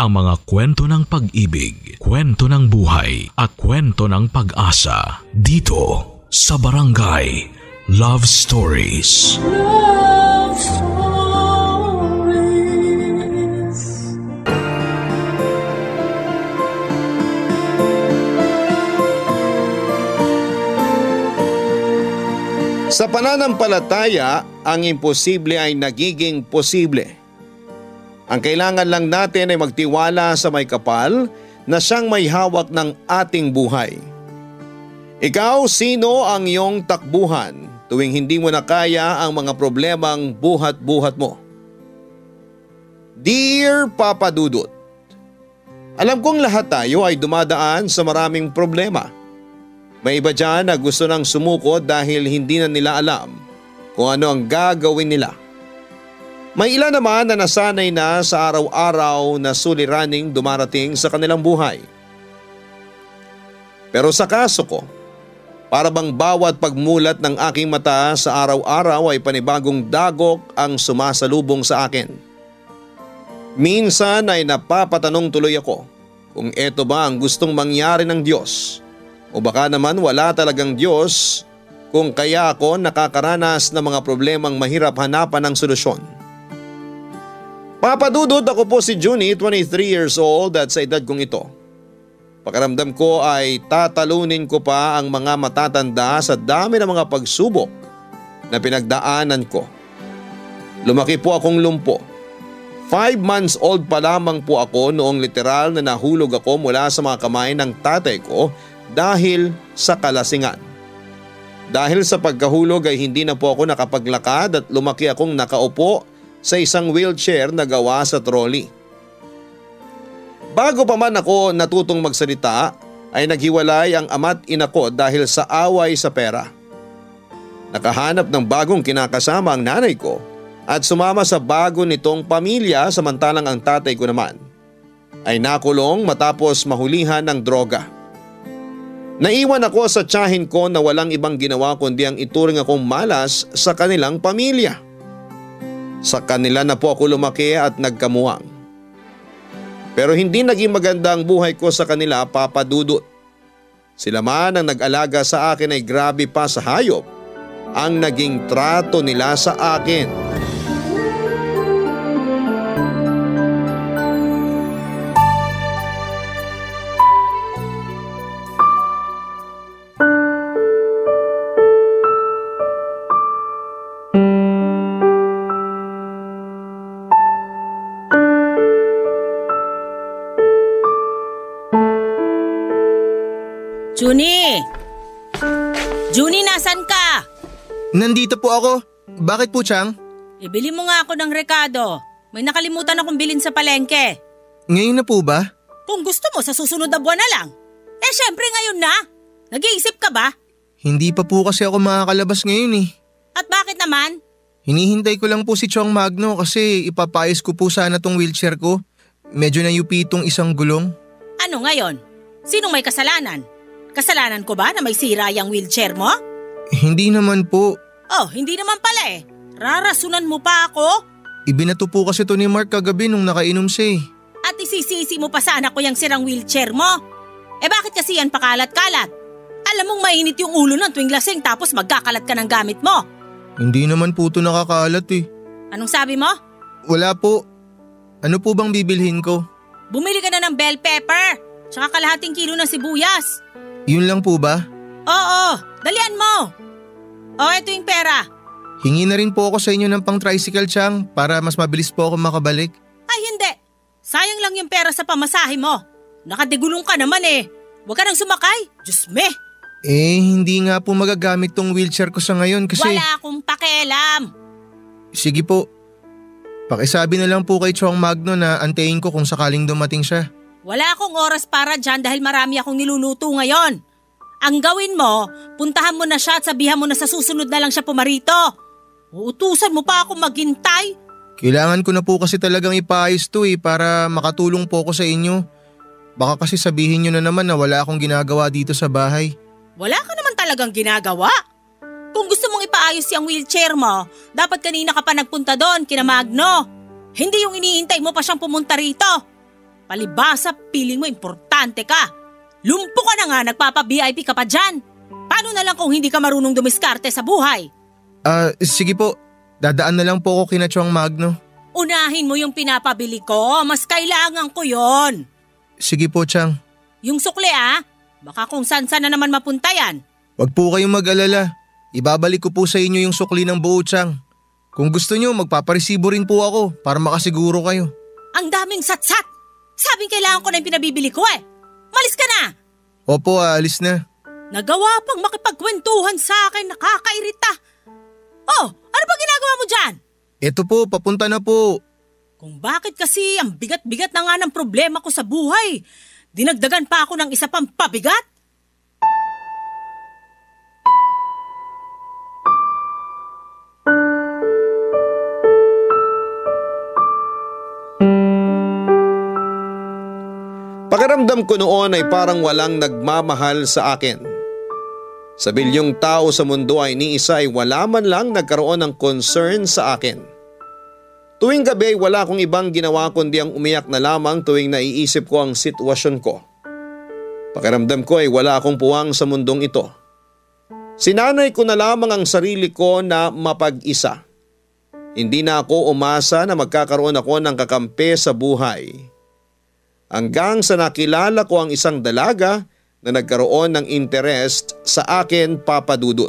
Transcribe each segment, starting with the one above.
ang mga kwento ng pag-ibig, kwento ng buhay at kwento ng pag-asa dito sa Barangay Love Stories. Love Stories. Sa pananampalataya, ang imposible ay nagiging posible. Ang kailangan lang natin ay magtiwala sa may kapal na siyang may hawak ng ating buhay. Ikaw, sino ang iyong takbuhan tuwing hindi mo na kaya ang mga problemang buhat-buhat mo? Dear Papa Dudut, alam kong lahat tayo ay dumadaan sa maraming problema. May iba dyan na gusto nang sumuko dahil hindi na nila alam kung ano ang gagawin nila. May ilan naman na nasanay na sa araw-araw na suliraning dumarating sa kanilang buhay. Pero sa kaso ko, para bang bawat pagmulat ng aking mata sa araw-araw ay panibagong dagok ang sumasalubong sa akin. Minsan ay napapatanong tuloy ako kung eto ba ang gustong mangyari ng Diyos o baka naman wala talagang Diyos kung kaya ako nakakaranas ng mga problemang mahirap hanapan ng solusyon. Papa Dudut, ako po si Junie, 23 years old at sa edad kong ito. Pakiramdam ko ay tatalunin ko pa ang mga matatanda sa dami ng mga pagsubok na pinagdaanan ko. Lumaki po akong lumpo. 5 months old pa lamang po ako noong literal na nahulog ako mula sa mga kamay ng tatay ko dahil sa kalasingan. Dahil sa pagkahulog ay hindi na po ako nakapaglakad at lumaki akong nakaupo sa isang wheelchair na gawa sa trolley. Bago pa man ako natutong magsalita ay naghiwalay ang ama't ina ko dahil sa away sa pera. Nakahanap ng bagong kinakasama ang nanay ko at sumama sa bago nitong pamilya samantalang ang tatay ko naman ay nakulong matapos mahulihan ng droga. Naiwan ako sa tiyahin ko na walang ibang ginawa kundi ang ituring akong malas sa kanilang pamilya. Sa kanila na po ako lumaki at nagkamuwang. Pero hindi naging maganda ang buhay ko sa kanila, Papa Dudut. Sila man ang nag-alaga sa akin ay grabe pa sa hayop ang naging trato nila sa akin. Junie! Junie, nasan ka? Nandito po ako. Bakit po, Chang? Ibili mo nga ako ng rekado. May nakalimutan akong bilhin sa palengke. Ngayon na po ba? Kung gusto mo, sa susunod na buwan na lang. Syempre ngayon na. Nag-iisip ka ba? Hindi pa po kasi ako makakalabas ngayon eh. At bakit naman? Hinihintay ko lang po si Chong Magno kasi ipapayos ko po sana tong wheelchair ko. Medyo nayupi itong isang gulong. Ano ngayon? Sinong may kasalanan? Kasalanan ko ba na may sira yung wheelchair mo? Hindi naman po. Oh, hindi naman pala eh. Rarasunan mo pa ako? Ibinato po kasi to ni Mark kagabi nung nakainom siya eh. At isisisi mo pa sana ko yung sirang wheelchair mo? Bakit kasi yan pakalat-kalat? Alam mong mainit yung ulo ng tuwing lasing tapos magkakalat ka ng gamit mo. Hindi naman po to nakakalat eh. Anong sabi mo? Wala po. Ano po bang bibilhin ko? Bumili ka na ng bell pepper, tsaka kalahating kilo ng sibuyas. Yun lang po ba? Oo, dalian mo. Eto yung pera. Hingi na rin po ako sa inyo ng pang-tricycle, Chang, para mas mabilis po ako makabalik. Ay hindi, sayang lang yung pera sa pamasahe mo. Nakadigulong ka naman eh. Huwag ka nang sumakay, Diyos me. Hindi nga po magagamit tong wheelchair ko sa ngayon kasi… Wala akong pakialam. Sige po. Pakisabi na lang po kay Chong Magno na antayin ko kung sakaling dumating siya. Wala akong oras para dyan dahil marami akong niluluto ngayon. Ang gawin mo, puntahan mo na siya at sabihan mo na sa susunod na lang siya pumarito. Uutusan mo pa ako maghintay. Kailangan ko na po kasi talagang ipaayos to para makatulong po ako sa inyo. Baka kasi sabihin nyo na naman na wala akong ginagawa dito sa bahay. Wala ka naman talagang ginagawa. Kung gusto mong ipaayos yung wheelchair mo, dapat kanina ka pa nagpunta doon kina Magno. Hindi yung iniintay mo pa siyang pumunta rito. Palibasa, piling mo importante ka. Lumpo ka na nga, nagpapa-VIP ka pa dyan. Paano na lang kung hindi ka marunong dumiskarte sa buhay? Sige po. Dadaan na lang po ako kina Chong Magno. Unahin mo yung pinapabili ko, mas kailangan ko yon. Sige po, Chang. Yung sukli baka kung saan-saan na naman mapunta yan. Wag po kayong mag-alala. Ibabalik ko po sa inyo yung sukli ng buo, Chang. Kung gusto nyo, magpaparesibo rin po ako para makasiguro kayo. Ang daming satsat. Sabing kailangan ko na yung pinabibili ko Malis ka na! Opo, alis na. Nagawa pang makipagkwentuhan sa akin, nakakairita. Oh, ano ba ginagawa mo dyan? Eto po, papunta na po. Kung bakit kasi ang bigat-bigat na nga ng problema ko sa buhay. Dinagdagan pa ako ng isa pang pabigat? Pakiramdam ko noon ay parang walang nagmamahal sa akin. Sa bilyong tao sa mundo ay ni isa ay wala man lang nagkaroon ng concern sa akin. Tuwing gabi wala akong ibang ginawa kundi ang umiyak na lamang tuwing naiisip ko ang sitwasyon ko. Pakiramdam ko ay wala akong puwang sa mundong ito. Sinanay ko na lamang ang sarili ko na mapag-isa. Hindi na ako umasa na magkakaroon ako ng kakampi sa buhay. Hanggang sa nakilala ko ang isang dalaga na nagkaroon ng interest sa akin, Papa Dudut.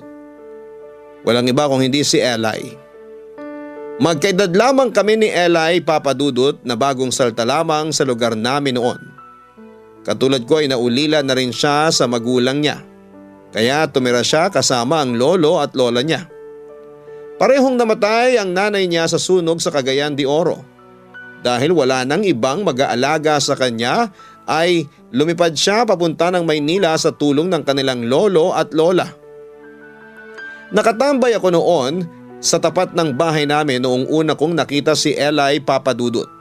Walang iba kung hindi si Eli. Magkaedad lamang kami ni Eli, Papa Dudut, na bagong salta lamang sa lugar namin noon. Katulad ko ay naulila na rin siya sa magulang niya. Kaya tumira siya kasama ang lolo at lola niya. Parehong namatay ang nanay niya sa sunog sa Cagayan de Oro. Dahil wala nang ibang mag-aalaga sa kanya ay lumipad siya papunta ng Maynila sa tulong ng kanilang lolo at lola. Nakatambay ako noon sa tapat ng bahay namin noong una kong nakita si Eli, Papa Dudut.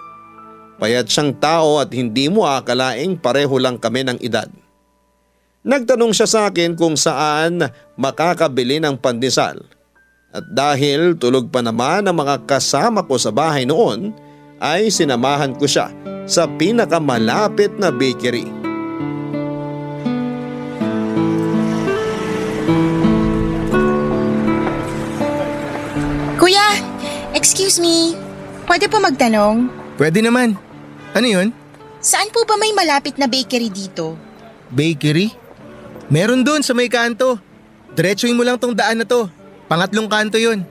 Payat siyang tao at hindi mo akalaing pareho lang kami ng edad. Nagtanong siya sa akin kung saan makakabili ng pandesal. At dahil tulog pa naman ang mga kasama ko sa bahay noon, ay sinamahan ko siya sa pinakamalapit na bakery. Kuya, excuse me. Pwede po magtanong? Pwede naman. Ano yun? Saan po ba may malapit na bakery dito? Bakery? Meron doon sa may kanto. Diretsuhin mo lang tong daan na to. Pangatlong kanto yun.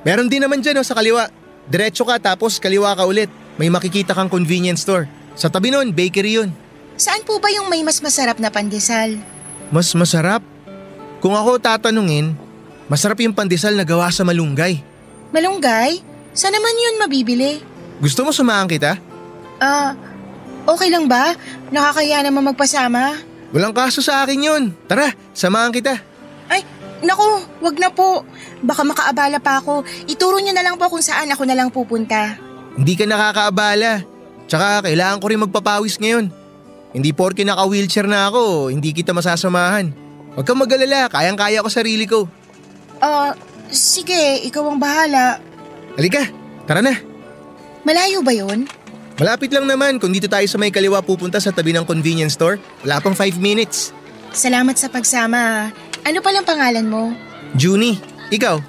Meron din naman dyan sa kaliwa. Diretso ka tapos kaliwa ka ulit. May makikita kang convenience store. Sa tabi nun, bakery yun. Saan po ba yung may mas masarap na pandesal? Mas masarap? Kung ako tatanungin, masarap yung pandesal na gawa sa malunggay. Malunggay? Saan naman yun mabibili? Gusto mo samahan kita? Okay lang ba? Nakakaya naman magpasama. Walang kaso sa akin yun. Tara, samahan kita. Ay, naku, wag na po. Baka makaabala pa ako. Ituro niyo na lang po kung saan ako na lang pupunta. Hindi ka nakakaabala. Tsaka kailangan ko rin magpapawis ngayon. Hindi porke naka-wheelchair na ako, hindi kita masasamahan. Huwag kang mag-alala, kayang-kaya ko sarili ko. Sige, ikaw ang bahala. Halika, tara na. Malayo ba yun? Malapit lang naman, kung dito tayo sa may kaliwa pupunta sa tabi ng convenience store, wala pang 5 minutes. Salamat sa pagsama. Ano palang pangalan mo? Junie, ikaw?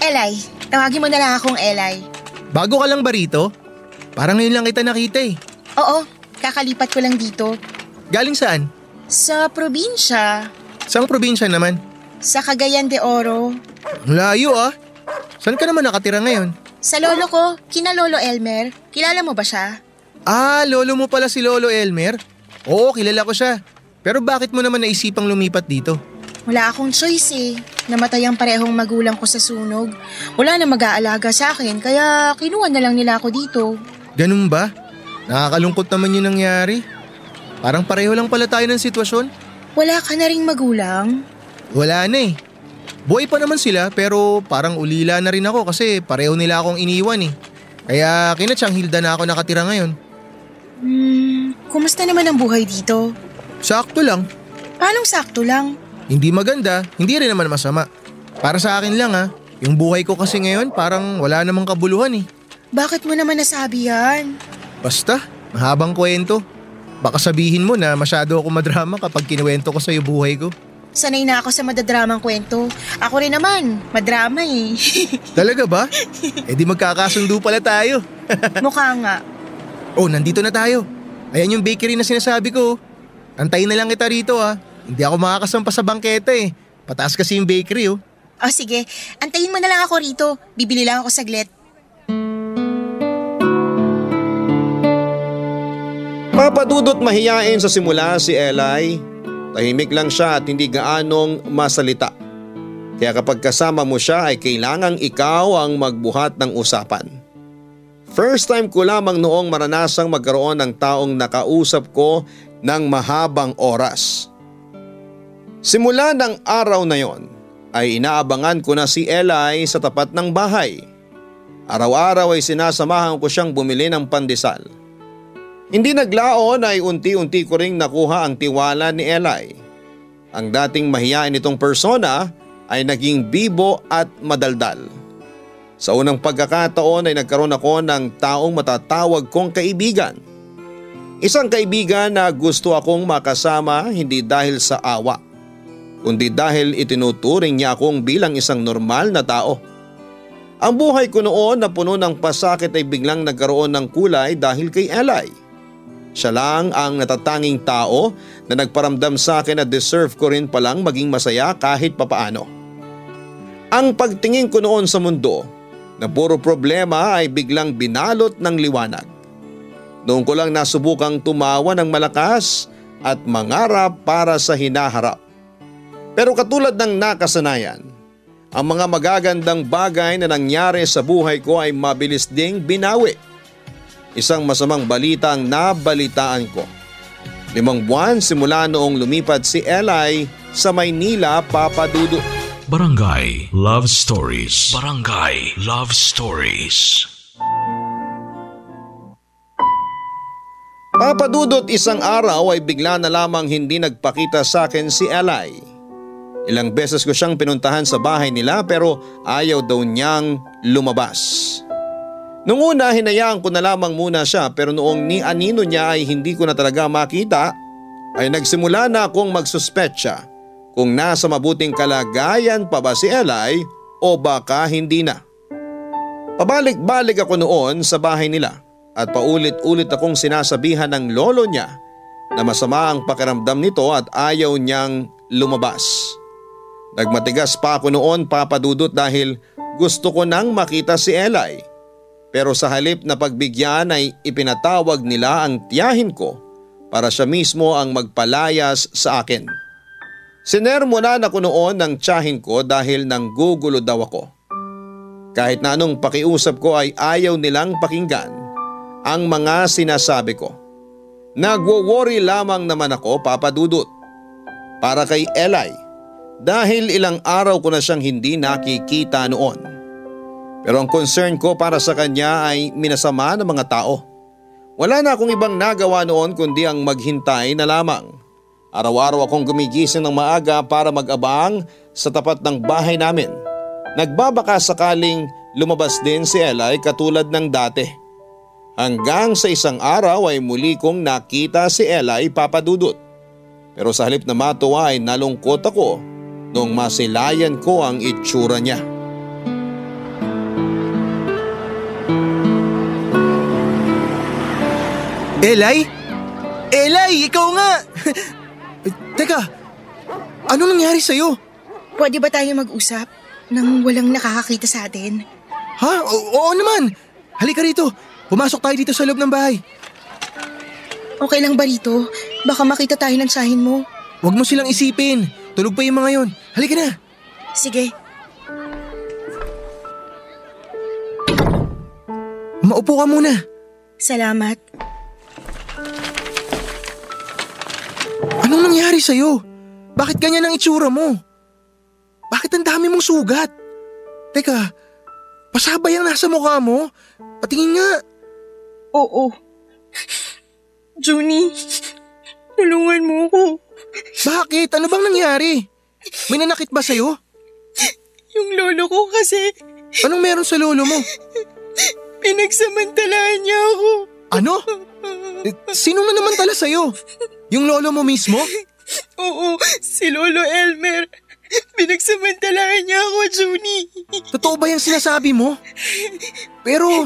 Eli. Tawagin mo na lang akong Eli. Bago ka lang ba rito? Parang ngayon lang kita nakita Oo, kakalipat ko lang dito. Galing saan? Sa probinsya. Saang probinsya naman? Sa Cagayan de Oro. Ang layo Saan ka naman nakatira ngayon? Sa lolo ko, kina Lolo Elmer. Kilala mo ba siya? Lolo mo pala si Lolo Elmer? Oo, kilala ko siya. Pero bakit mo naman naisipang lumipat dito? Wala akong choice Namatay ang parehong magulang ko sa sunog. Wala na mag-aalaga sa akin kaya kinuha na lang nila ako dito. Ganun ba? Nakakalungkot naman yung nangyari. Parang pareho lang pala tayo ng sitwasyon. Wala ka na ring magulang? Wala na Buhay pa naman sila pero parang ulila na rin ako kasi pareho nila akong iniwan Kaya kina Chang Hilda na ako nakatira ngayon. Kumusta naman ang buhay dito? Sakto lang. Paanong sakto lang? Hindi maganda, hindi rin naman masama. Para sa akin lang yung buhay ko kasi ngayon parang wala namang kabuluhan Bakit mo naman nasabi yan? Basta, mahabang kwento. Baka sabihin mo na masyado ako madrama kapag kinuwento ko sa'yo buhay ko. Sanay na ako sa madadramang kwento. Ako rin naman, madrama eh. Talaga ba? Eh di magkakasundo pala tayo. Mukha nga. Oh, nandito na tayo. Ayan yung bakery na sinasabi ko. Antayin na lang kita rito ha. Hindi ako makakasampa sa bangketa eh. Pataas kasi yung bakery oh. O sige, antayin mo na lang ako rito. Bibili lang ako saglit. Papadudot mahiyain sa simula si Eli. Tahimik lang siya at hindi gaanong masalita. Kaya kapag kasama mo siya ay kailangang ikaw ang magbuhat ng usapan. First time ko lamang noong maranasang magkaroon ng taong nakausap ko ng mahabang oras. Simula ng araw na yon ay inaabangan ko na si Eli sa tapat ng bahay. Araw-araw ay sinasamahan ko siyang bumili ng pandesal. Hindi naglaon ay unti-unti ko ring nakuha ang tiwala ni Eli. Ang dating mahiyain nitong persona ay naging bibo at madaldal. Sa unang pagkakataon ay nagkaroon ako ng taong matatawag kong kaibigan. Isang kaibigan na gusto akong makasama hindi dahil sa awa, kundi dahil itinuturing niya akong bilang isang normal na tao. Ang buhay ko noon na puno ng pasakit ay biglang nagkaroon ng kulay dahil kay Eli. Siya lang ang natatanging tao na nagparamdam sa akin na deserve ko rin palang maging masaya kahit papaano. Ang pagtingin ko noon sa mundo na puro problema ay biglang binalot ng liwanag. Noon ko lang nasubukang tumawa ng malakas at mangarap para sa hinaharap. Pero katulad ng nakasanayan, ang mga magagandang bagay na nangyari sa buhay ko ay mabilis ding binawi. Isang masamang balita ang nabalitaan ko. 5 buwan simula noong lumipat si Eli sa Maynila, Papadudot. Barangay Love Stories. Barangay Love Stories. Papadudot, isang araw ay bigla na lamang hindi nagpakita sa akin si Eli. Ilang beses ko siyang pinuntahan sa bahay nila pero ayaw daw niyang lumabas. Nung una hinayaan ko na lamang muna siya pero noong ni-anino niya ay hindi ko na talaga makita ay nagsimula na akong magsuspetsa kung nasa mabuting kalagayan pa ba si Eli o baka hindi na. Pabalik-balik ako noon sa bahay nila at paulit-ulit akong sinasabihan ng lolo niya na masama ang pakiramdam nito at ayaw niyang lumabas. Nagmatigas pa ako noon, Papadudot, dahil gusto ko nang makita si Eli. Pero sa halip na pagbigyan ay ipinatawag nila ang tiyahin ko para siya mismo ang magpalayas sa akin. Sinermonan ako noon ng tiyahin ko dahil nanggugulo daw ako. Kahit na anong pakiusap ko ay ayaw nilang pakinggan ang mga sinasabi ko. Nagwo-worry lamang naman ako, Papadudot, para kay Eli dahil ilang araw ko na siyang hindi nakikita noon. Pero ang concern ko para sa kanya ay minasama ng mga tao. Wala na akong ibang nagawa noon kundi ang maghintay na lamang. Araw-araw akong gumigising ng maaga para mag-abang sa tapat ng bahay namin. Nagbabaka sakaling lumabas din si Eli katulad ng dati. Hanggang sa isang araw ay muli kong nakita si Eli, Papadudot. Pero sa halip na matuwa ay nalungkot ako nung masilayan ko ang itsura niya. Eli? Eli, ikaw nga! Teka, anong nangyari sa'yo? Pwede ba tayo mag-usap nang walang nakakakita sa atin? Ha? Oo naman! Halika rito, pumasok tayo dito sa loob ng bahay. Okay lang ba rito? Baka makita tayo ng sahin mo. Huwag mo silang isipin, tulog pa yung mga yon. Halika na! Sige. Maupo ka muna. Salamat. Anong nangyari sa'yo? Bakit ganyan ang itsura mo? Bakit ang dami mong sugat? Teka, pasabay ang nasa mukha mo? Patingin nga. Oo. Junie, tulungan mo ako. Bakit? Ano bang nangyari? May nanakit ba sa'yo? Yung lolo ko kasi. Anong meron sa lolo mo? Pinagsamantalahan niya ako. Ano? Sino man naman tala sa'yo? Yung lolo mo mismo? Oo, si Lolo Elmer. Pinagsamantalahan niya ako, Juni. Totoo ba yung sinasabi mo? Pero,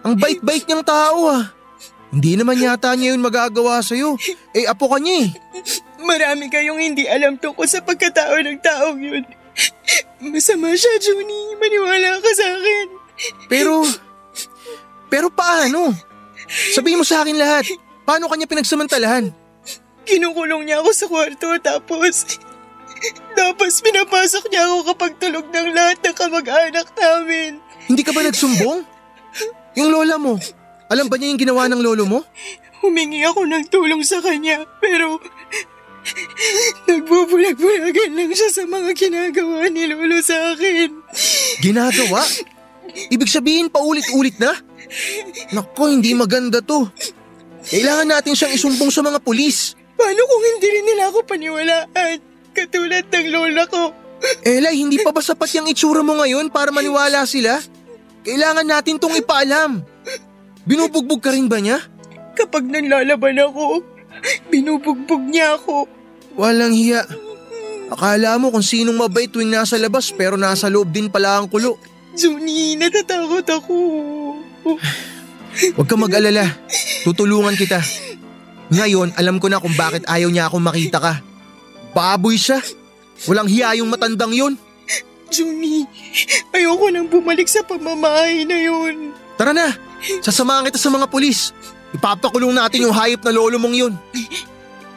ang bait-bait niyang tao ah. Hindi naman yata niya yun magagawa sa'yo. Apo ka niya eh. Marami kayong hindi alam tungkol sa pagkatao ng taong yun. Masama siya, Juni. Maniwala ka sa akin. Pero paano? Sabihin mo sa akin lahat. Paano kanya pinagsamantalahan? Kinukulong niya ako sa kwarto tapos pinapasok niya ako kapag tulog ng lahat ng kamag-anak namin. Hindi ka ba nagsumbong? Yung lola mo, alam ba niya yung ginawa ng lolo mo? Humingi ako ng tulong sa kanya pero nagbubulag-bulagan lang siya sa mga ginagawa ni Lolo sa akin. Ginagawa? Ibig sabihin paulit-ulit na? Naku, hindi maganda to. Kailangan natin siyang isumbong sa mga pulis. Paano kung hindi rin nila ako paniwalaan? Katulad ng lola ko. Elay, hindi pa ba sapat yung itsura mo ngayon para maniwala sila? Kailangan natin tong ipaalam. Binubugbog ka rin ba niya? Kapag nanlalaban ako, binubugbog niya ako. Walang hiya. Akala mo kung sinong mabait tuwing nasa labas pero nasa loob din pala ang kulo. Juni, natatakot ako. Huwag kang mag-alala. Tutulungan kita. Ngayon, alam ko na kung bakit ayaw niya akong makita ka. Baboy siya. Walang hiya yung matandang yun. Juni, ayoko nang bumalik sa pamamahay na yun. Tara na, sasamahan kita sa mga pulis. Ipapakulong natin yung hayop na lolo mong yun.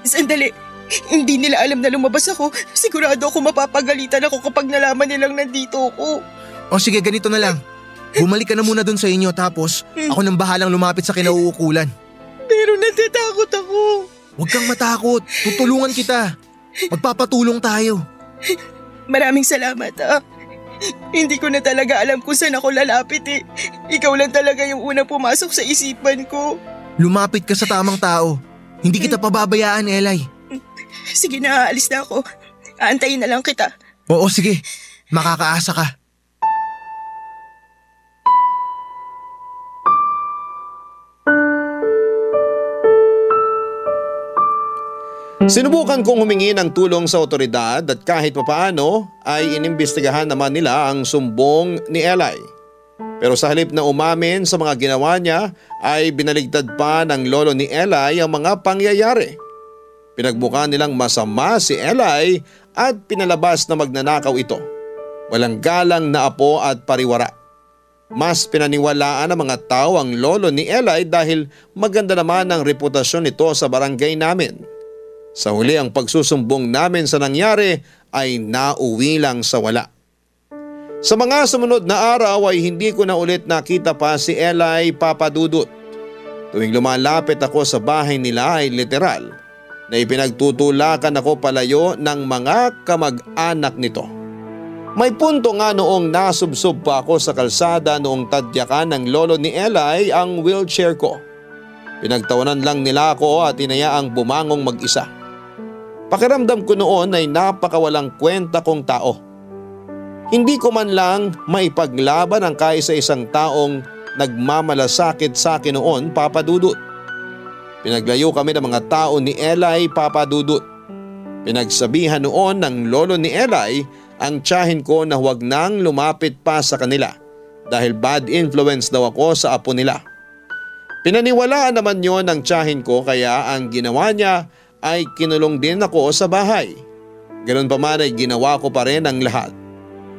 Sandali, hindi nila alam na lumabas ako. Sigurado ako mapapagalitan ako kapag nalaman nilang nandito ako. O sige, ganito na lang. Bumalik ka na muna dun sa inyo tapos ako nang bahalang lumapit sa kinauukulan. Pero natatakot ako. Huwag kang matakot, tutulungan kita. Magpapatulong tayo. Maraming salamat Hindi ko na talaga alam kung saan ako lalapit Ikaw lang talaga yung unang pumasok sa isipan ko. Lumapit ka sa tamang tao. Hindi kita pababayaan, Elay. Sige na, aalis na ako. Aantayin na lang kita. Oo, sige. Makakaasa ka. Sinubukan kong humingi ng tulong sa otoridad at kahit papaano ay inimbestigahan naman nila ang sumbong ni Eli. Pero sa halip na umamin sa mga ginawa niya ay binaligtad pa ng lolo ni Eli ang mga pangyayari. Pinagbuka nilang masama si Eli at pinalabas na magnanakaw ito. Walang galang na apo at pariwara. Mas pinaniwalaan ng mga tao ang lolo ni Eli dahil maganda naman ang reputasyon nito sa barangay namin. Sa huli ang pagsusumbong namin sa nangyari ay nauwi lang sa wala. Sa mga sumunod na araw ay hindi ko na ulit nakita pa si Eli Papadudut. Tuwing lumalapit ako sa bahay nila ay literal na ipinagtutulakan ako palayo ng mga kamag-anak nito. May punto nga noong nasubsob pa ako sa kalsada noong tadyakan ng lolo ni Eli ang wheelchair ko. Pinagtawanan lang nila ako at inayaang bumangong mag-isa. Pakiramdam ko noon ay napakawalang kwenta kong tao. Hindi ko man lang maipaglaban ang kaisa-isang taong nagmamalasakit sa akin noon, Papadudut. Pinaglayo kami ng mga tao ni Eli, Papadudut. Pinagsabihan noon ng lolo ni Eli ang tiyahin ko na huwag nang lumapit pa sa kanila dahil bad influence daw ako sa apo nila. Pinaniwalaan naman yon ng tiyahin ko kaya ang ginawa niya ay kinulong din ako sa bahay. Ganun pa man ay ginawa ko pa rin ang lahat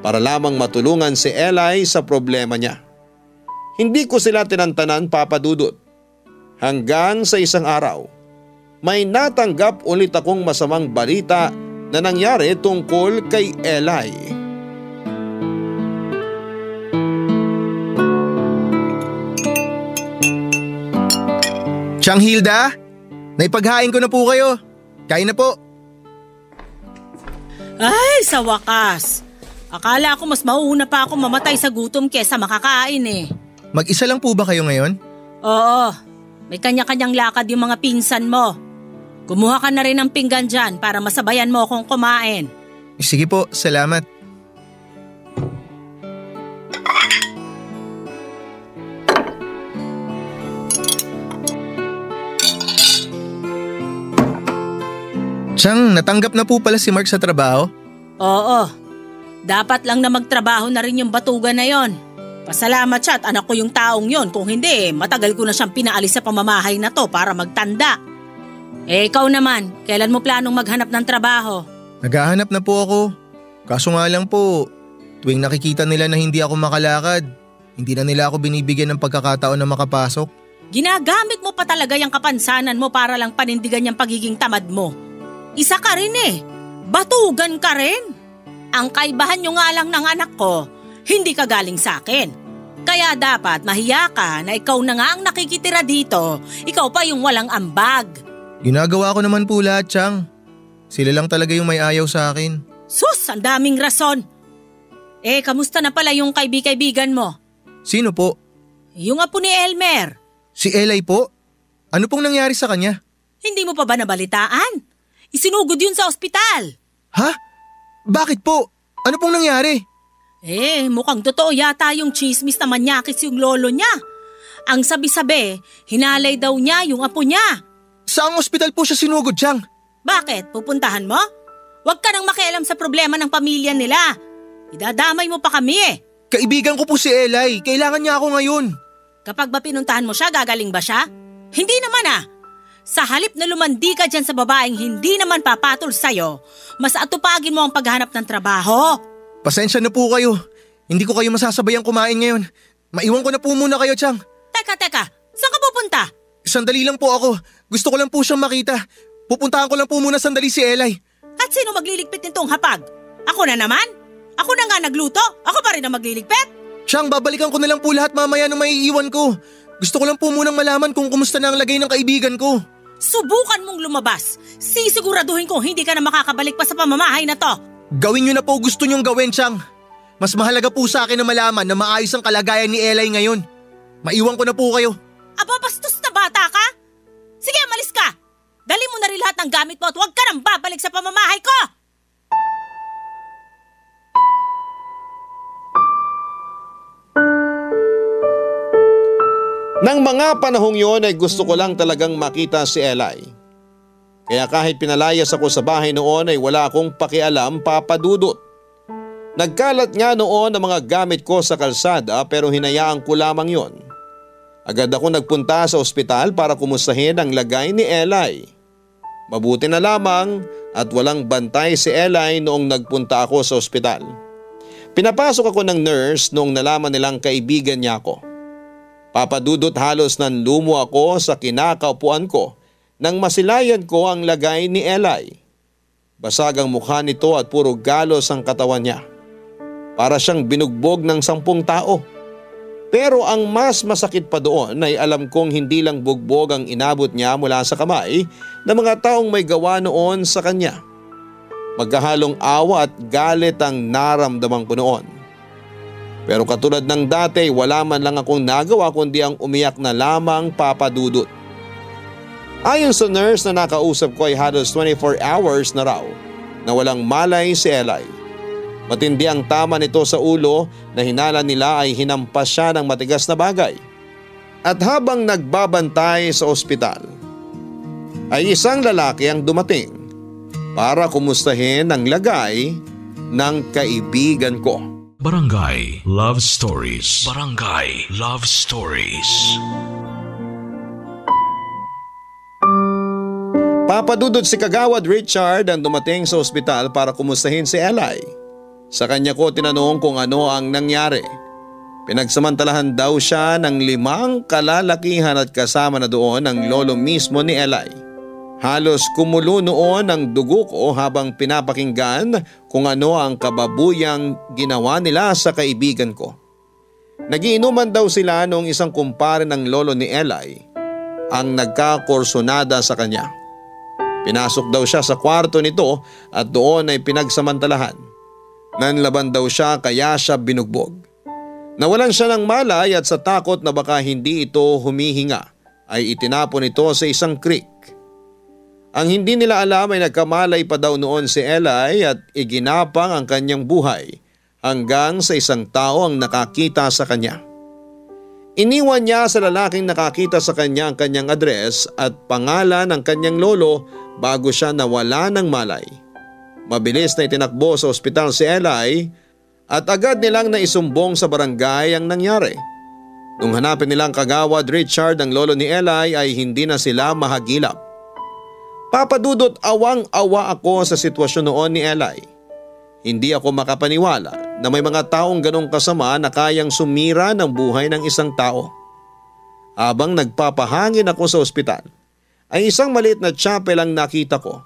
para lamang matulungan si Eli sa problema niya. Hindi ko sila tinantanan, Papadudut. Hanggang sa isang araw, may natanggap ulit akong masamang balita na nangyari tungkol kay Eli. Tiyang Hilda? Naipaghain ko na po kayo. Kain na po. Ay, sa wakas. Akala ko mas mauuna pa ako mamatay sa gutom kesa makakain Mag-isa lang po ba kayo ngayon? Oo, may kanya-kanyang lakad yung mga pinsan mo. Kumuha ka na rin ng pinggan dyan para masabayan mo akong kumain. Sige po, salamat. Chang, natanggap na po pala si Mark sa trabaho? Oo, dapat lang na magtrabaho na rin yung batugan na yon. Pasalamat siya at anak ko yung taong yon. Kung hindi, matagal ko na siyang pinaalis sa pamamahay na to para magtanda. Ikaw naman, kailan mo planong maghanap ng trabaho? Naghahanap na po ako. Kaso nga lang po, tuwing nakikita nila na hindi ako makalakad, hindi na nila ako binibigyan ng pagkakataon na makapasok. Ginagamit mo pa talaga yung kapansanan mo para lang panindigan yung pagiging tamad mo. Isa ka rin eh. Batugan ka rin. Ang kaibahan nyo nga lang ng anak ko, hindi ka galing sa akin. Kaya dapat mahiya ka na ikaw na nga ang nakikitira dito, ikaw pa yung walang ambag. Ginagawa ko naman po lahat, Chang. Sila lang talaga yung may ayaw sa akin. Sus, ang daming rason. Kamusta na pala yung kaibigan mo? Sino po? Yung apo ni Elmer. Si Eli po? Ano pong nangyari sa kanya? Hindi mo pa ba nabalitaan? Isinugod yun sa ospital. Ha? Bakit po? Ano pong nangyari? Mukhang totoo yata yung chismis na manyakis yung lolo niya. Ang sabi-sabi, hinalay daw niya yung apo niya. Saang ospital po siya sinugod, Chang? Bakit? Pupuntahan mo? Huwag ka nang makialam sa problema ng pamilya nila. Idadamay mo pa kami eh. Kaibigan ko po si Eli. Kailangan niya ako ngayon. Kapag ba pinuntahan mo siya, gagaling ba siya? Hindi naman ah. Sa halip na lumandi ka dyan sa babaeng hindi naman papatol sa'yo, mas atupagin mo ang paghanap ng trabaho. Pasensya na po kayo. Hindi ko kayo masasabayang kumain ngayon. Maiwan ko na po muna kayo, Chang. Teka. Saan ka pupunta? Sandali lang po ako. Gusto ko lang po siyang makita. Pupuntahan ko lang po muna sandali si Eli. At sino magliligpit nitong hapag? Ako na naman? Ako na nga nagluto? Ako pa rin ang magliligpit? Chang, babalikan ko na lang po lahat mamaya nung maiiwan ko. Gusto ko lang po munang malaman kung kumusta na ang lagay ng kaibigan ko. Subukan mong lumabas. Sisiguraduhin ko hindi ka na makakabalik pa sa pamamahay na to. Gawin niyo na po gusto niyong gawin, Chang. Mas mahalaga po sa akin na malaman na maayos ang kalagayan ni Eli ngayon. Maiwan ko na po kayo. Aba, bastos na bata ka? Sige, malis ka. Dali mo na rin lahat ng gamit mo at huwag ka nang babalik sa pamamahay ko. Nang mga panahong yon ay gusto ko lang talagang makita si Eli. Kaya kahit pinalayas ako sa bahay noon ay wala akong pakialam, Papa Dudut. Nagkalat nga noon ang mga gamit ko sa kalsada pero hinayaan ko lamang yon. Agad ako nagpunta sa ospital para kumustahin ang lagay ni Eli. Mabuti na lamang at walang bantay si Eli noong nagpunta ako sa ospital. Pinapasok ako ng nurse noong nalaman nilang kaibigan niya ako. Papa Dudut, halos nanlumo ako sa kinakaupuan ko nang masilayan ko ang lagay ni Eli. Basag ang mukha nito at puro galos ang katawan niya. Para siyang binugbog ng 10 tao. Pero ang mas masakit pa doon ay alam kong hindi lang bugbog ang inabot niya mula sa kamay ng mga taong may gawa noon sa kanya. Magkahalong awa at galit ang naramdaman ko noon. Pero katulad ng dati, wala man lang akong nagawa kundi ang umiyak na lamang, Papa Dudut. Ayon sa nurse na nakausap ko ay halos 24 hours na raw na walang malay si Eli. Matindi ang tama nito sa ulo na hinala nila ay hinampas siya ng matigas na bagay. At habang nagbabantay sa ospital, ay isang lalaki ang dumating para kumustahin ang lagay ng kaibigan ko. Barangay Love Stories. Barangay Love Stories. Papa Dudut, si Kagawad Richard ang dumating sa ospital para kumustahin si Eli. Sa kanya ko tinanong kung ano ang nangyari. Pinagsamantalahan daw siya ng 5 kalalakihan at kasama na doon ang lolo mismo ni Eli. Halos kumulo noon ang dugo ko habang pinapakinggan kung ano ang kababuyang ginawa nila sa kaibigan ko. Nagiinuman daw sila noong isang kumpare ng lolo ni Eli ang nagkakorsonada sa kanya. Pinasok daw siya sa kwarto nito at doon ay pinagsamantalahan. Nanlaban daw siya kaya siya binugbog. Nawalan siya ng malay at sa takot na baka hindi ito humihinga ay itinapon ito sa isang creek. Ang hindi nila alam ay nagkamalay pa daw noon si Eli at iginapang ang kanyang buhay hanggang sa isang tao ang nakakita sa kanya. Iniwan niya sa lalaking nakakita sa kanya ang kanyang address at pangalan ng kanyang lolo bago siya nawala ng malay. Mabilis na itinakbo sa ospital si Eli at agad nilang naisumbong sa barangay ang nangyari. Nung hanapin nilang kagawad Richard ang lolo ni Eli ay hindi na sila mahagilap. Papa Dudut, awang-awa ako sa sitwasyon noon ni Eli. Hindi ako makapaniwala na may mga taong ganong kasama na kayang sumira ng buhay ng isang tao. Habang nagpapahangin ako sa ospital, ay isang maliit na chapel ang nakita ko.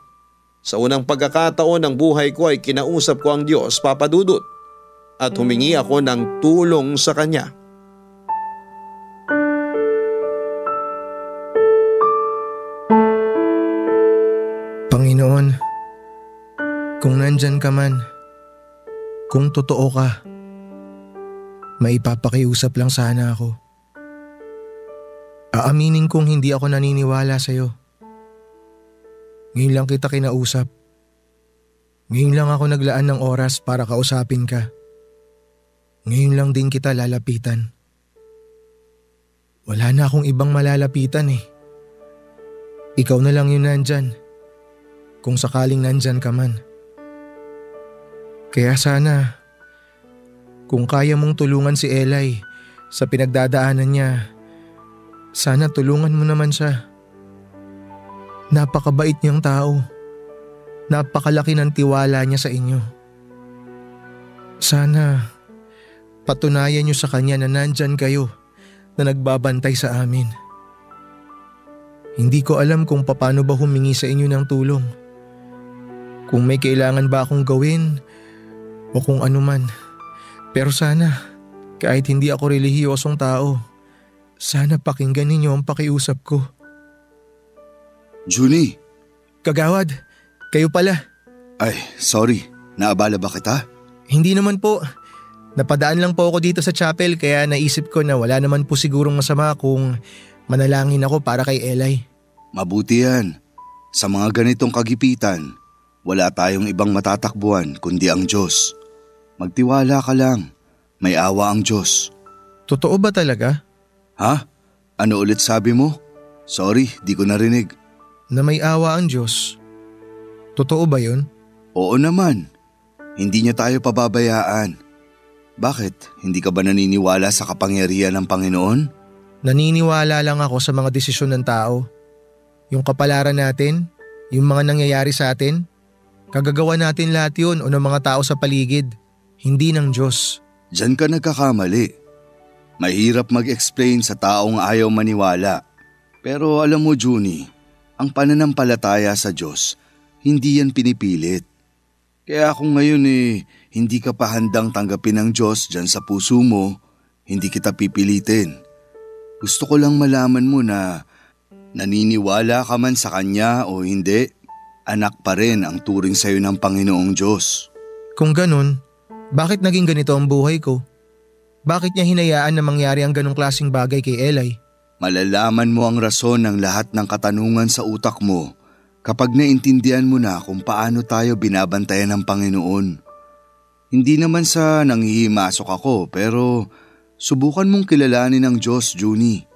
Sa unang pagkakataon ng buhay ko ay kinausap ko ang Diyos, Papa Dudut, at humingi ako ng tulong sa Kanya. Panginoon, kung nandyan ka man, kung totoo ka, maipapakiusap lang sana ako. Aaminin kong hindi ako naniniwala sa'yo. Ngayon lang kita kinausap. Ngayon lang ako naglaan ng oras para kausapin ka. Ngayon lang din kita lalapitan. Wala na akong ibang malalapitan eh. Ikaw na lang yun nandyan. Kung sakaling nandyan ka man. Kaya sana, kung kaya mong tulungan si Eli sa pinagdadaanan niya, sana tulungan mo naman siya. Napakabait niyang tao. Napakalaki ng tiwala niya sa inyo. Sana, patunayan niyo sa kanya na nandyan kayo, na nagbabantay sa amin. Hindi ko alam kung paano ba humingi sa inyo ng tulong. Kung may kailangan ba akong gawin o kung ano man. Pero sana, kahit hindi ako relihiyosong tao, sana pakinggan ninyo ang pakiusap ko. Junie. Kagawad, kayo pala. Ay, sorry. Naabala ba kita? Hindi naman po. Napadaan lang po ako dito sa chapel kaya naisip ko na wala naman po sigurong masama kung manalangin ako para kay Eli. Mabuti yan. Sa mga ganitong kagipitan, wala tayong ibang matatakbuhan kundi ang Diyos. Magtiwala ka lang. May awa ang Diyos. Totoo ba talaga? Ha? Ano ulit sabi mo? Sorry, di ko narinig. Na may awa ang Diyos. Totoo ba yun? Oo naman. Hindi niya tayo pababayaan. Bakit? Hindi ka ba naniniwala sa kapangyarihan ng Panginoon? Naniniwala lang ako sa mga desisyon ng tao. Yung kapalaran natin, yung mga nangyayari sa atin, kagagawa natin lahat yun o ng mga tao sa paligid, hindi ng Diyos. Diyan ka nagkakamali. Mahirap mag-explain sa taong ayaw maniwala. Pero alam mo, Junie, ang pananampalataya sa Diyos, hindi yan pinipilit. Kaya kung ngayon hindi ka pa handang tanggapin ng Diyos dyan sa puso mo, hindi kita pipilitin. Gusto ko lang malaman mo na naniniwala ka man sa Kanya o hindi, anak pa rin ang turing sa'yo ng Panginoong Diyos. Kung ganun, bakit naging ganito ang buhay ko? Bakit niya hinayaan na mangyari ang ganong klaseng bagay kay Eli? Malalaman mo ang rason ng lahat ng katanungan sa utak mo kapag naintindihan mo na kung paano tayo binabantayan ng Panginoon. Hindi naman sa nanghihimasok ako pero subukan mong kilalanin ang Diyos, Junie.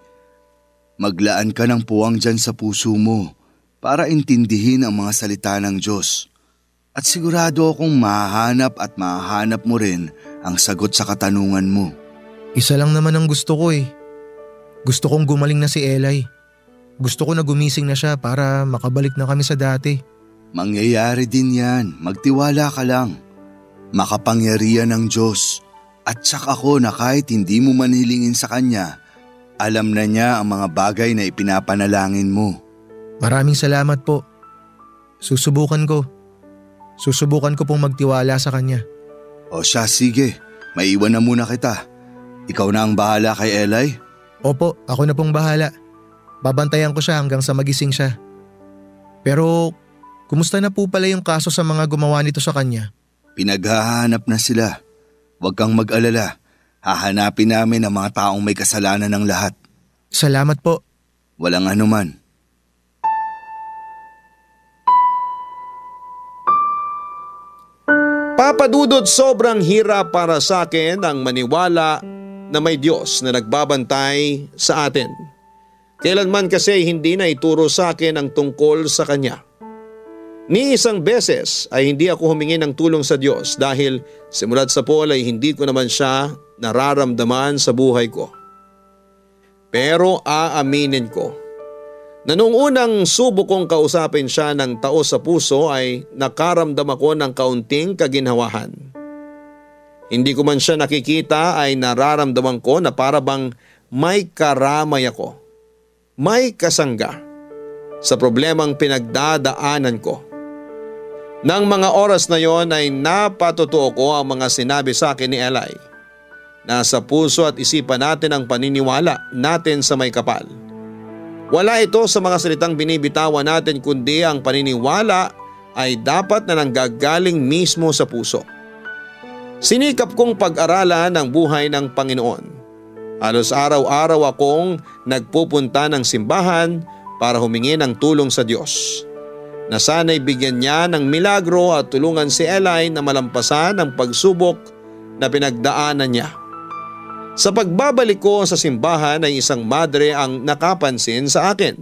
Maglaan ka ng puwang dyan sa puso mo para intindihin ang mga salita ng Diyos. At sigurado akong mahahanap mo rin ang sagot sa katanungan mo. Isa lang naman ang gusto ko eh. Gusto kong gumaling na si Eli. Gusto ko na gumising na siya para makabalik na kami sa dati. Mangyayari din yan. Magtiwala ka lang. Makapangyarihan ng Diyos. At saka ko na kahit hindi mo manhilingin sa Kanya, alam na niya ang mga bagay na ipinapanalangin mo. Maraming salamat po. Susubukan ko. Susubukan ko pong magtiwala sa Kanya. O siya, sige. Maiwan na muna kita. Ikaw na ang bahala kay Eli? Opo, ako na pong bahala. Babantayan ko siya hanggang sa magising siya. Pero, kumusta na po pala yung kaso sa mga gumawa nito sa kanya? Pinaghahanap na sila. Huwag kang mag-alala. Hahanapin namin ang mga taong may kasalanan ng lahat. Salamat po. Walang anuman. Papa Dudut, sobrang hirap para sa akin ang maniwala na may Diyos na nagbabantay sa atin. Kailanman kasi hindi na ituro sa akin ang tungkol sa Kanya. Ni isang beses ay hindi ako humingi ng tulong sa Diyos dahil simula't sa Paul ay hindi ko naman siya nararamdaman sa buhay ko. Pero aaminin ko na noong unang subok kong kausapin siya ng taos sa puso ay nakaramdam ako ng kaunting kaginhawahan. Hindi ko man siya nakikita ay nararamdaman ko na para bang may karamay ako, may kasangga sa problemang pinagdadaanan ko. Nang mga oras na yon ay napatotoo ko ang mga sinabi sa akin ni Eli. Nasa puso at isipan natin ang paniniwala natin sa may kapal. Wala ito sa mga salitang binibitawan natin kundi ang paniniwala ay dapat na nanggagaling mismo sa puso. Sinikap kong pag-aralan ang buhay ng Panginoon. Halos araw-araw akong nagpupunta ng simbahan para humingi ng tulong sa Diyos. Na sana'y bigyan niya ng milagro at tulungan si Eli na malampasan ang pagsubok na pinagdaanan niya. Sa pagbabalik ko sa simbahan ay isang madre ang nakapansin sa akin.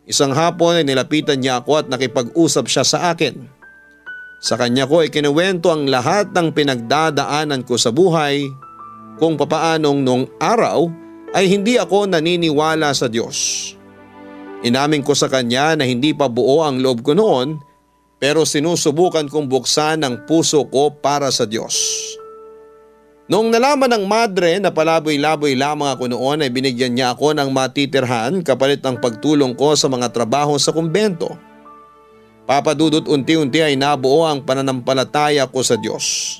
Isang hapon ay nilapitan niya ako at nakipag-usap siya sa akin. Sa kanya ko ay kinuwento ang lahat ng pinagdadaanan ko sa buhay, kung papaanong nung araw ay hindi ako naniniwala sa Diyos. Inamin ko sa kanya na hindi pa buo ang loob ko noon pero sinusubukan kong buksan ang puso ko para sa Diyos. Noong nalaman ng madre na palaboy-laboy lamang ako noon ay binigyan niya ako ng matitirhan kapalit ng pagtulong ko sa mga trabaho sa kumbento. Papadudot unti-unti ay nabuo ang pananampalataya ko sa Diyos.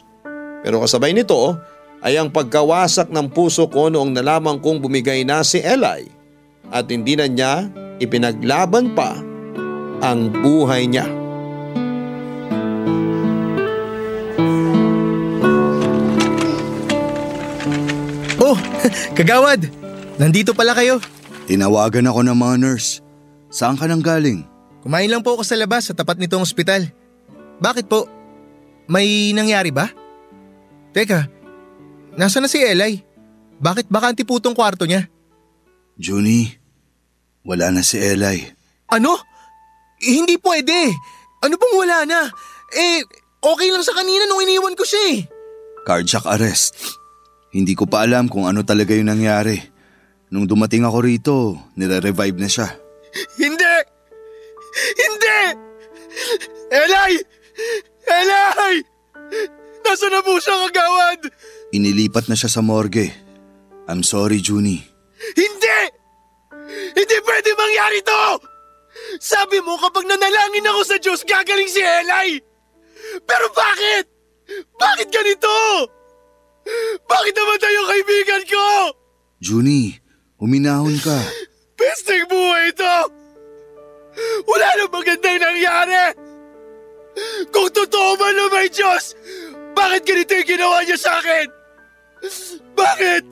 Pero kasabay nito ay ang pagkawasak ng puso ko noong nalaman kong bumigay na si Eli at hindi na niya ipinaglaban pa ang buhay niya. Oh, kagawad! Nandito pala kayo. Tinawagan ako ng mga nurse. Saan ka nang galing? Kumain lang po ako sa labas sa tapat nitong ospital. Bakit po? May nangyari ba? Teka, nasa na si Eli? Bakit bakante po tong kwarto niya? Junie, wala na si Eli. Ano? Hindi pwede. Ano pong wala na? Okay lang sa kanina nung iniwan ko siya eh. Cardiac arrest. Hindi ko pa alam kung ano talaga yung nangyari. Nung dumating ako rito, nire-revive na siya. Hindi! Hindi! Eli! Eli! Nasaan na po siya, kagawad? Inilipat na siya sa morgue. I'm sorry, Junie. Hindi! Hindi pwede mangyari to! Sabi mo kapag nanalangin ako sa Diyos, gagaling si Eli! Pero bakit? Bakit ganito? Bakit namatay yung kaibigan ko? Junie, huminahon ka. Pesteng buhay ito! Wala nang magandang nangyari! Kung totoo man na may Diyos, bakit ganito yung ginawa niya sa akin? Bakit?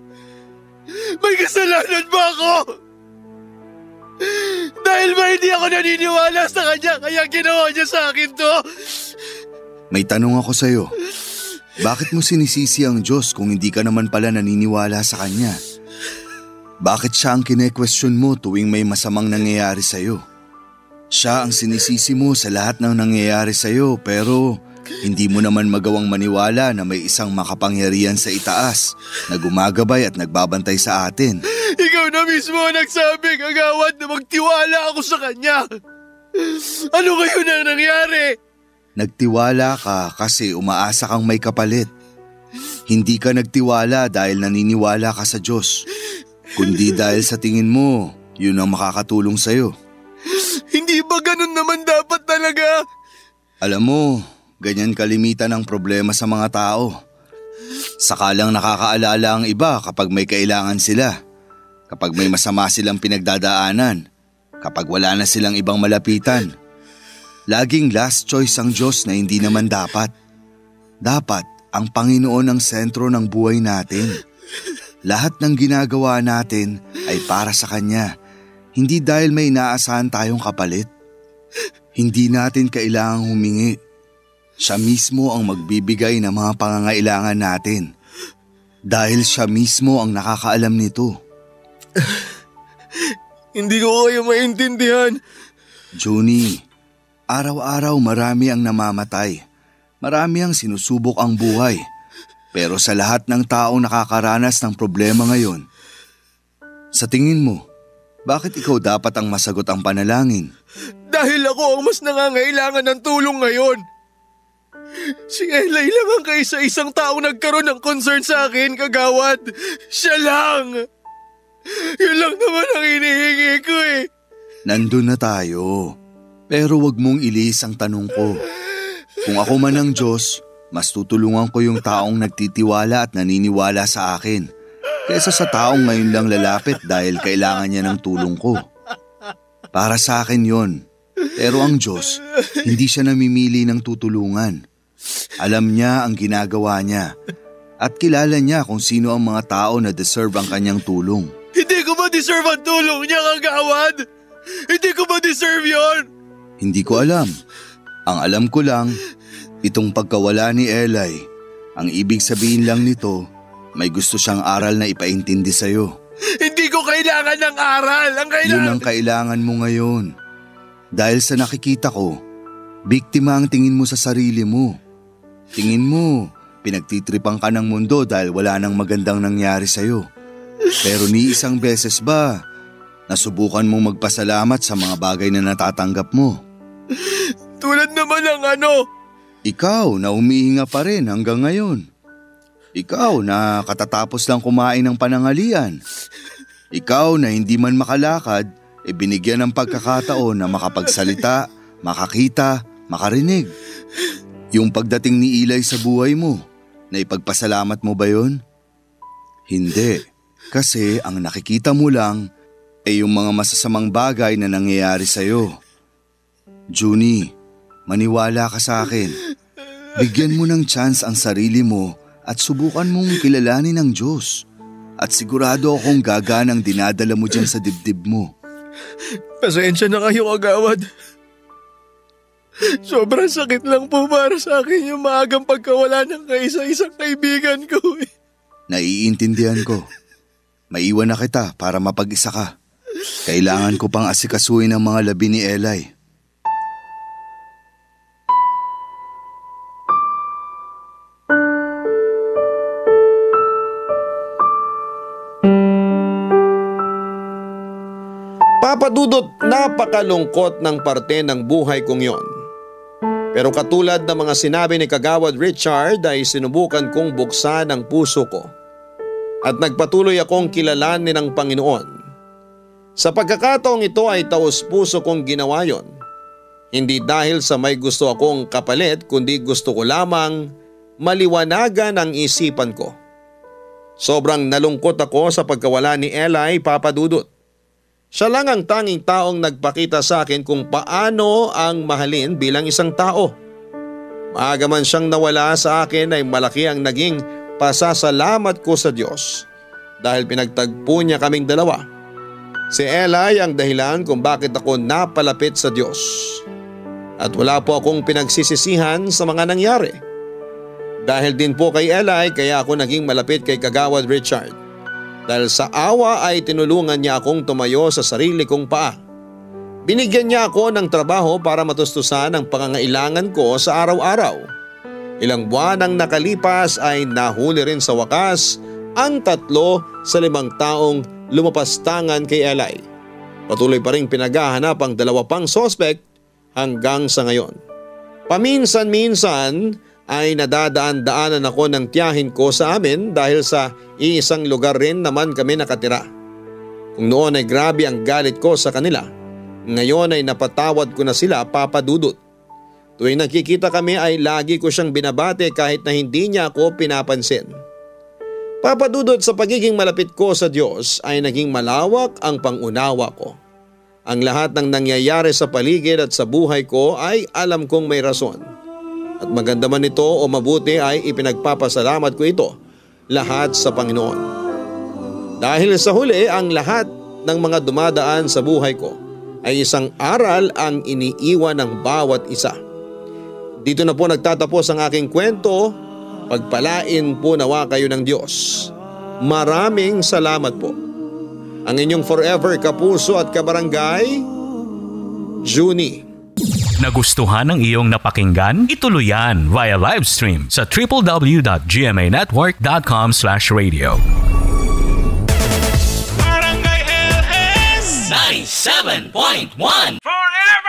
May kasalanan ba ako? Dahil ba hindi ako naniniwala sa kanya kaya ginawa niya sa akin to? May tanong ako sa'yo. Bakit mo sinisisi ang Diyos kung hindi ka naman pala naniniwala sa Kanya? Bakit siya ang kine-question mo tuwing may masamang nangyayari sa'yo? Siya ang sinisisi mo sa lahat ng nangyayari sa'yo pero hindi mo naman magawang maniwala na may isang makapangyarihan sa itaas na gumagabay at nagbabantay sa atin. Ikaw na mismo ang nagsabi, kagawad, na magtiwala ako sa Kanya. Ano ngayon ang nangyari? Nagtiwala ka kasi umaasa kang may kapalit. Hindi ka nagtiwala dahil naniniwala ka sa Diyos, kundi dahil sa tingin mo, yun ang makakatulong sa'yo. Hindi ba ganun naman dapat talaga? Alam mo, ganyan kalimitan ang problema sa mga tao. Sakalang nakakaalala ang iba kapag may kailangan sila, kapag may masama silang pinagdadaanan, kapag wala na silang ibang malapitan. Laging last choice ang Diyos na hindi naman dapat. Dapat ang Panginoon ang sentro ng buhay natin. Lahat ng ginagawa natin ay para sa Kanya, hindi dahil may inaasahan tayong kapalit. Hindi natin kailangang humingi. Siya mismo ang magbibigay ng mga pangangailangan natin. Dahil siya mismo ang nakakaalam nito. Hindi ko kayo maintindihan. Junie, araw-araw marami ang namamatay. Marami ang sinusubok ang buhay. Pero sa lahat ng taong nakakaranas ng problema ngayon, sa tingin mo, bakit ikaw dapat ang masagot ang panalangin? Dahil ako ang mas nangangailangan ng tulong ngayon. Si Eli lang ang kaisa-isang taong nagkaroon ng concern sa akin, kagawad. Siya lang. Yun lang naman ang hinihingi ko eh. Nandun na tayo. Pero wag mong ilis ang tanong ko. Kung ako man ang Diyos, mas tutulungan ko yung taong nagtitiwala at naniniwala sa akin kaysa sa taong ngayon lang lalapit dahil kailangan niya ng tulong ko. Para sa akin yon. Pero ang Diyos, hindi siya namimili ng tutulungan. Alam niya ang ginagawa niya at kilala niya kung sino ang mga tao na deserve ang kanyang tulong. Hindi ko ba deserve ang tulong niya, kagawad? Hindi ko ba deserve yon? Hindi ko alam. Ang alam ko lang, itong pagkawala ni Eli, ang ibig sabihin lang nito, may gusto siyang aral na ipaintindi sa'yo. Hindi ko kailangan ng aral. Yun ang kailangan mo ngayon. Dahil sa nakikita ko, biktima ang tingin mo sa sarili mo. Tingin mo, pinagtitripan ka ng mundo dahil wala nang magandang nangyari sa'yo. Pero ni isang beses ba, nasubukan mong magpasalamat sa mga bagay na natatanggap mo? Tulad naman ng ano? Ikaw na umihinga pa rin hanggang ngayon. Ikaw na katatapos lang kumain ng panangalian. Ikaw na hindi man makalakad, binigyan ng pagkakataon na makapagsalita, makakita, makarinig. Yung pagdating ni Eli sa buhay mo, na ipagpasalamat mo ba yun? Hindi, kasi ang nakikita mo lang ay yung mga masasamang bagay na nangyayari sa'yo. Junie, maniwala ka sa akin. Bigyan mo ng chance ang sarili mo at subukan mong kilalanin ang Diyos. At sigurado akong gaganang dinadala mo dyan sa dibdib mo. Pasensya na kayo, kagawad. Sobrang sakit lang po para sa akin yung maagang pagkawala ng kaisa-isang kaibigan ko eh. Naiintindihan ko. Maiwan na kita para mapag-isa ka. Kailangan ko pang asikasuhin ang mga labi ni Eli. Papadudot, napakalungkot ng parte ng buhay kong yon. Pero katulad ng mga sinabi ni Kagawad Richard ay sinubukan kong buksan ang puso ko at nagpatuloy akong kilalanin ng Panginoon. Sa pagkakataong ito ay taos-puso kong ginawa yon. Hindi dahil sa may gusto akong kapalit kundi gusto ko lamang maliwanagan ang isipan ko. Sobrang nalungkot ako sa pagkawala ni Eli, Papadudot. Siya lang ang tanging taong nagpakita sa akin kung paano ang mahalin bilang isang tao. Maaga man siyang nawala sa akin ay malaki ang naging pasasalamat ko sa Diyos dahil pinagtagpo niya kaming dalawa. Si Eli ang dahilan kung bakit ako napalapit sa Diyos. At wala po akong pinagsisisihan sa mga nangyari. Dahil din po kay Eli kaya ako naging malapit kay Kagawad Richard. Dahil sa awa ay tinulungan niya akong tumayo sa sarili kong paa. Binigyan niya ako ng trabaho para matustusan ang pangangailangan ko sa araw-araw. Ilang buwan ang nakalipas ay nahuli rin sa wakas ang 3 sa 5 taong lumapastangan kay Eli. Patuloy pa rin pinaghahanap ang 2 pang sospek hanggang sa ngayon. Paminsan-minsan ay nadadaan-daanan ako ng tiyahin ko sa amin dahil sa iisang lugar rin naman kami nakatira. Kung noon ay grabe ang galit ko sa kanila, ngayon ay napatawad ko na sila, Papadudot. Tuwing nakikita kami ay lagi ko siyang binabate kahit na hindi niya ako pinapansin. Papadudot, sa pagiging malapit ko sa Diyos ay naging malawak ang pangunawa ko. Ang lahat ng nangyayari sa paligid at sa buhay ko ay alam kong may rason. At maganda man ito o mabuti ay ipinagpapasalamat ko ito lahat sa Panginoon. Dahil sa huli ang lahat ng mga dumadaan sa buhay ko ay isang aral ang iniiwan ng bawat isa. Dito na po nagtatapos ang aking kwento. Pagpalain po nawa kayo ng Diyos. Maraming salamat po. Ang inyong forever kapuso at kabarangay, Junie. Nagustuhan ng iyong napakinggan? Ituloy yan via live stream sa www.gmanetwork.com/radio. Barangay LS 97.1 Forever